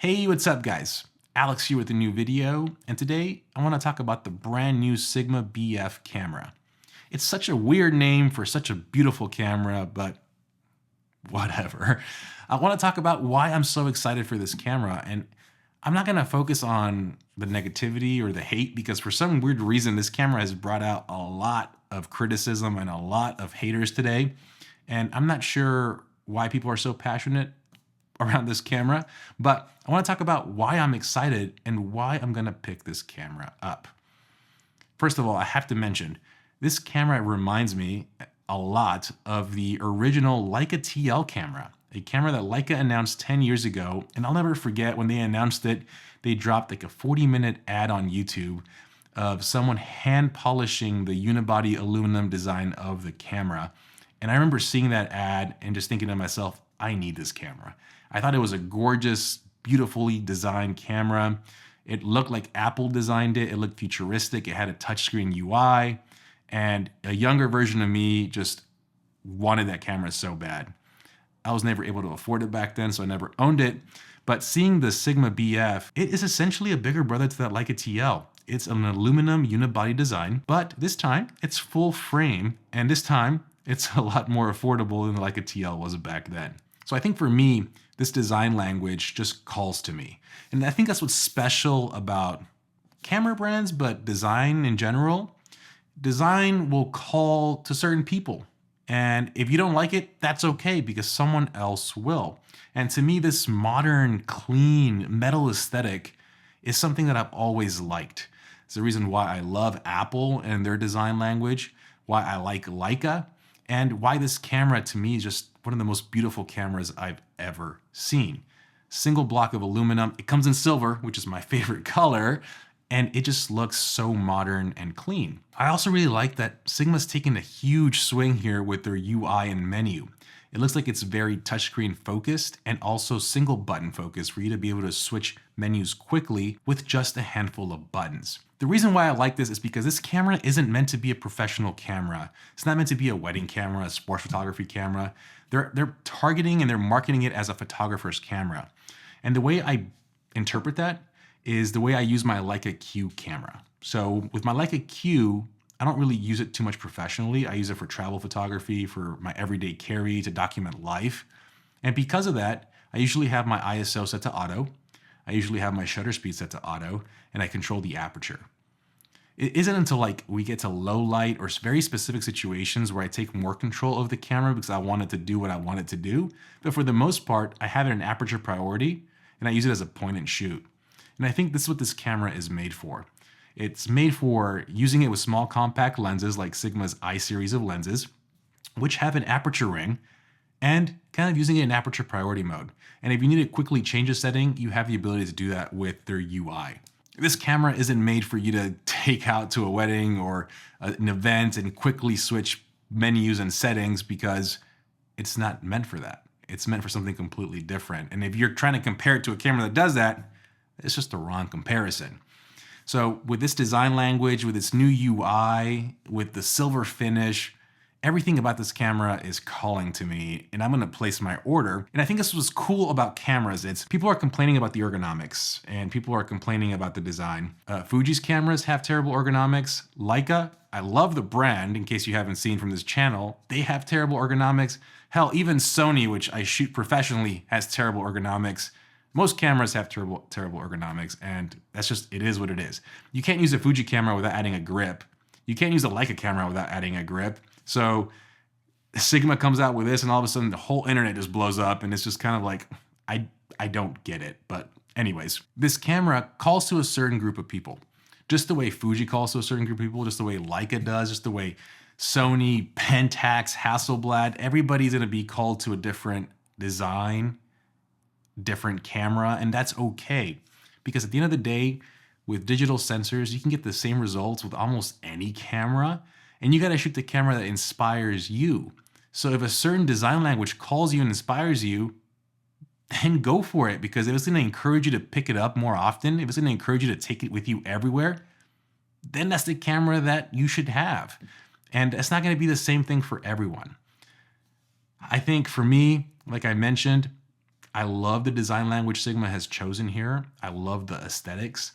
Hey, what's up guys? Alex here with a new video, and today I want to talk about the brand new Sigma BF camera. It's such a weird name for such a beautiful camera, but whatever. I want to talk about why I'm so excited for this camera, and I'm not going to focus on the negativity or the hate because for some weird reason this camera has brought out a lot of criticism and a lot of haters today, and I'm not sure why people are so passionate around this camera, but I want to talk about why I'm excited and why I'm going to pick this camera up. First of all, I have to mention, this camera reminds me a lot of the original Leica TL camera, a camera that Leica announced 10 years ago. And I'll never forget when they announced it, they dropped like a 40-minute ad on YouTube of someone hand polishing the unibody aluminum design of the camera. And I remember seeing that ad and just thinking to myself, I need this camera. I thought it was a gorgeous, beautifully designed camera. It looked like Apple designed it. It looked futuristic. It had a touchscreen UI. And a younger version of me just wanted that camera so bad. I was never able to afford it back then, so I never owned it. But seeing the Sigma BF, it is essentially a bigger brother to that Leica TL. It's an aluminum unibody design, but this time it's full frame, and this time it's a lot more affordable than the Leica TL was back then. So I think for me, this design language just calls to me. And I think that's what's special about camera brands, but design in general. Design will call to certain people. And if you don't like it, that's okay because someone else will. And to me, this modern, clean, metal aesthetic is something that I've always liked. It's the reason why I love Apple and their design language, why I like Leica, and why this camera to me is just one of the most beautiful cameras I've ever seen. Single block of aluminum. It comes in silver, which is my favorite color, and it just looks so modern and clean. I also really like that Sigma's taken a huge swing here with their UI and menu. It looks like it's very touchscreen focused and also single button focused for you to be able to switch menus quickly with just a handful of buttons. The reason why I like this is because this camera isn't meant to be a professional camera. It's not meant to be a wedding camera, a sports photography camera. They're targeting and they're marketing it as a photographer's camera. And the way I interpret that is the way I use my Leica Q camera. So with my Leica Q, I don't really use it too much professionally. I use it for travel photography, for my everyday carry, to document life. And because of that, I usually have my ISO set to auto. I usually have my shutter speed set to auto, and I control the aperture. It isn't until like we get to low light or very specific situations where I take more control of the camera because I want it to do what I want it to do. But for the most part, I have it in aperture priority, and I use it as a point and shoot. And I think this is what this camera is made for. It's made for using it with small compact lenses like Sigma's I series of lenses, which have an aperture ring, and kind of using it in aperture priority mode. And if you need to quickly change a setting, you have the ability to do that with their UI. This camera isn't made for you to take out to a wedding or an event and quickly switch menus and settings because it's not meant for that. It's meant for something completely different. And if you're trying to compare it to a camera that does that, it's just the wrong comparison. So with this design language, with its new UI, with the silver finish, everything about this camera is calling to me, and I'm gonna place my order. And I think this was cool about cameras. People are complaining about the ergonomics and people are complaining about the design. Fuji's cameras have terrible ergonomics. Leica, I love the brand, in case you haven't seen from this channel, they have terrible ergonomics. Hell, even Sony, which I shoot professionally, has terrible ergonomics. Most cameras have terrible ergonomics, and that's just, it is what it is. You can't use a Fuji camera without adding a grip. You can't use a Leica camera without adding a grip. So Sigma comes out with this, and all of a sudden the whole internet just blows up, and it's just kind of like, I don't get it. But anyways, this camera calls to a certain group of people. Just the way Fuji calls to a certain group of people, just the way Leica does, just the way Sony, Pentax, Hasselblad, everybody's gonna be called to a different design, different camera, and that's okay. Because at the end of the day, with digital sensors, you can get the same results with almost any camera, and you gotta shoot the camera that inspires you. So if a certain design language calls you and inspires you, then go for it, because if it's gonna encourage you to pick it up more often, if it's gonna encourage you to take it with you everywhere, then that's the camera that you should have. And it's not gonna be the same thing for everyone. I think for me, like I mentioned, I love the design language Sigma has chosen here. I love the aesthetics.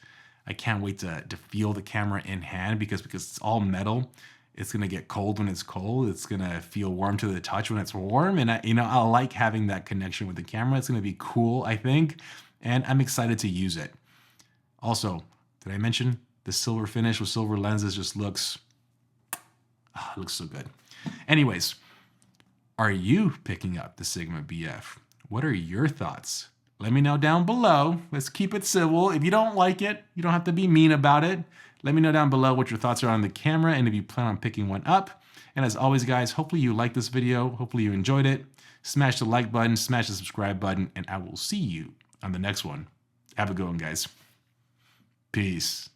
I can't wait to feel the camera in hand because it's all metal. It's gonna get cold when it's cold. It's gonna feel warm to the touch when it's warm. And I like having that connection with the camera. It's gonna be cool, I think. And I'm excited to use it. Also, did I mention the silver finish with silver lenses just looks so good. Anyways, are you picking up the Sigma BF? What are your thoughts? Let me know down below. Let's keep it civil. If you don't like it, you don't have to be mean about it. Let me know down below what your thoughts are on the camera and if you plan on picking one up. And as always, guys, hopefully you liked this video. Hopefully you enjoyed it. Smash the like button, smash the subscribe button, and I will see you on the next one. Have a good one, guys. Peace.